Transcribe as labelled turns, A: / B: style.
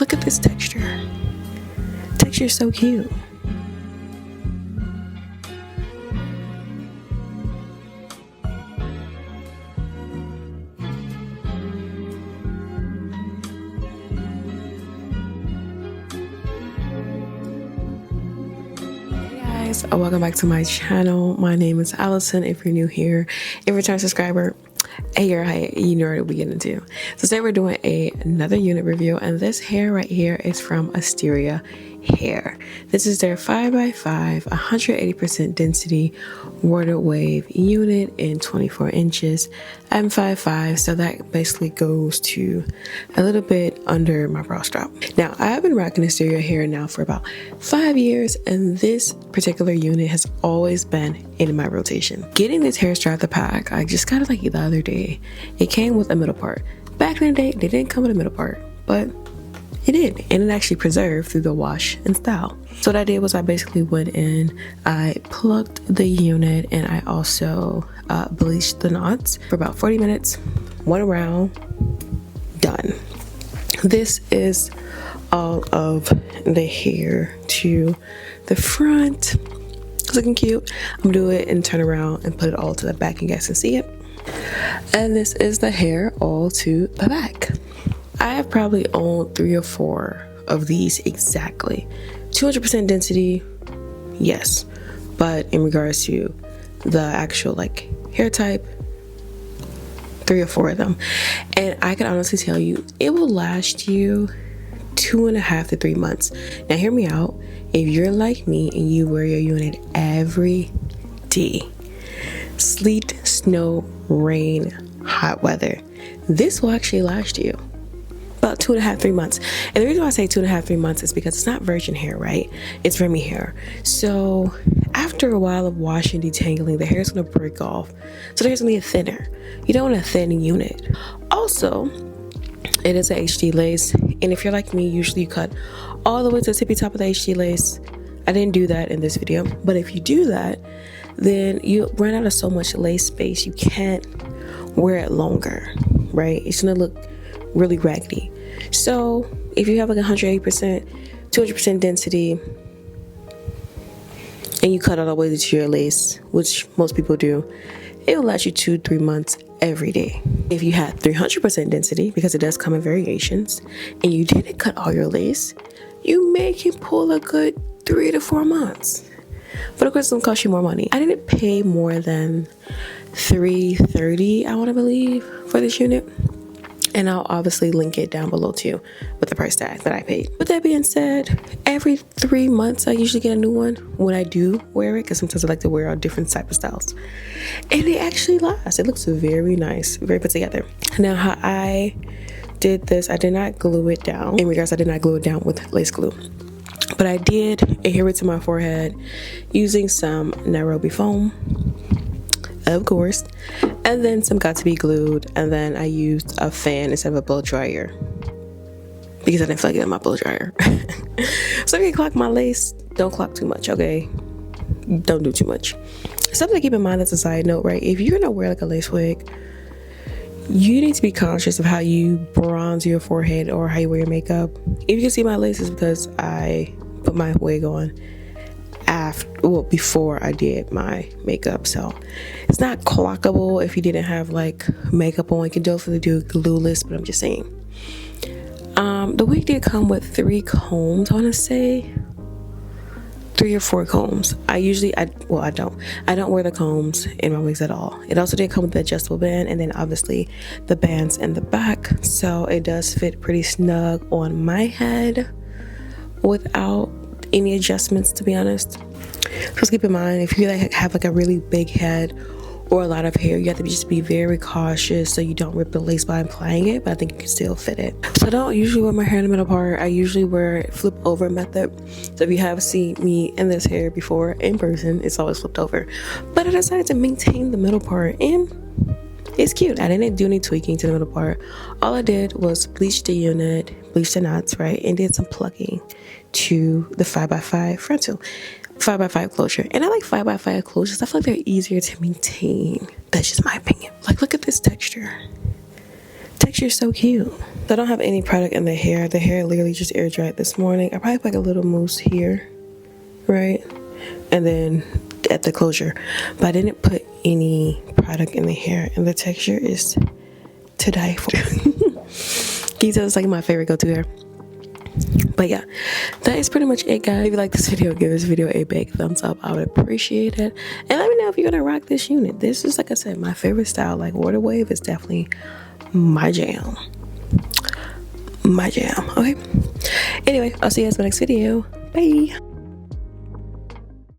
A: look at this texture. Texture is so cute. Welcome back to my channel. My name is Allison. If you're new here, if you're a return subscriber, hey, you know what we get into. So today we're doing another unit review, and this hair right here is from Asteria Hair. This is their 5x5 180% density water wave unit in 24 inches. I'm 5'5", so that basically goes to a little bit under my bra strap. Now, I have been rocking Asteria hair now for about 5 years, and this particular unit has always been in my rotation. Getting this hair strap the pack, I just got it like the other day. It came with a middle part. Back in the day, they didn't come with a middle part, but it did, and it actually preserved through the wash and style. So what I did was I basically went in, I plucked the unit, and I also bleached the knots for about 40 minutes, one round, done. This is all of the hair to the front. It's looking cute. I'm gonna do it and turn around and put it all to the back and you guys can see it. And this is the hair all to the back. I have probably owned 3 or 4 of these exactly. 200% density, yes. But in regards to the actual like hair type, 3 or 4 of them. And I can honestly tell you, it will last you 2.5 to 3 months. Now hear me out. If you're like me and you wear your unit every day, sleet, snow, rain, hot weather, this will actually last you about 2.5 to 3 months. And the reason why I say 2.5 to 3 months is because it's not virgin hair, right? It's Remy hair. So after a while of washing, detangling, the hair is going to break off. So there's going to be a thinner. You don't want a thin unit. Also, it is a HD lace, and if you're like me, usually you cut all the way to the tippy top of the HD lace. I didn't do that in this video, but if you do that, then you run out of so much lace space. You can't wear it longer, right? It's going to look really raggedy. So if you have like 180%, 200% density, and you cut all the way to your lace, which most people do, it will last you 2-3 months every day. If you had 300% density, because it does come in variations, and you didn't cut all your lace, you may can pull a good 3 to 4 months. But of course, it's gonna cost you more money. I didn't pay more than $330, I want to believe, for this unit. And I'll obviously link it down below too with the price tag that I paid. With that being said, every 3 months I usually get a new one when I do wear it, because sometimes I like to wear all different type of styles. And it actually lasts. It looks very nice, very put together. Now how I did this, I did not glue it down. In regards, I did not glue it down with lace glue. But I did adhere it to my forehead using some Nairobi foam, of course, and then some got to be glued, and then I used a fan instead of a blow dryer because I didn't feel like getting my blow dryer. So if you clock my lace, don't clock too much, okay? Don't do too much. Something to keep in mind as a side note, right? If you're gonna wear like a lace wig, you need to be conscious of how you bronze your forehead or how you wear your makeup. If you can see my lace, it's because I put my wig on before I did my makeup, so it's not clockable. If you didn't have like makeup on, you can definitely do Glueless, but I'm just saying. The wig did come with 3 combs. I want to say 3 or 4 combs. I don't wear the combs in my wigs at all. It also did come with the adjustable band, and then obviously the bands in the back, so it does fit pretty snug on my head without any adjustments, to be honest. Just keep in mind, if you have like a really big head or a lot of hair, you have to just be very cautious so you don't rip the lace by applying it, but I think you can still fit it. So I don't usually wear my hair in the middle part. I usually wear it flip over method. So if you have seen me in this hair before in person, it's always flipped over. But I decided to maintain the middle part, and it's cute. I didn't do any tweaking to the middle part. All I did was bleach the unit, bleach the knots, right, and did some plucking to the 5x5 frontal. 5x5 closure, and I like 5x5 closures. I feel like they're easier to maintain. That's just my opinion. Like, look at this texture. texture is so cute. So I don't have any product in the hair. The hair literally just air dried this morning. I probably put like a little mousse here, right? And then at the closure, but I didn't put any product in the hair, and the texture is to die for. Giza is like my favorite go-to hair. But yeah, that is pretty much it, guys. If you like this video, give this video a big thumbs up. I would appreciate it. And let me know if you're gonna rock this unit. This is, like I said, my favorite style. Like water wave is definitely my jam. My jam. Okay, anyway, I'll see you guys in the next video. Bye.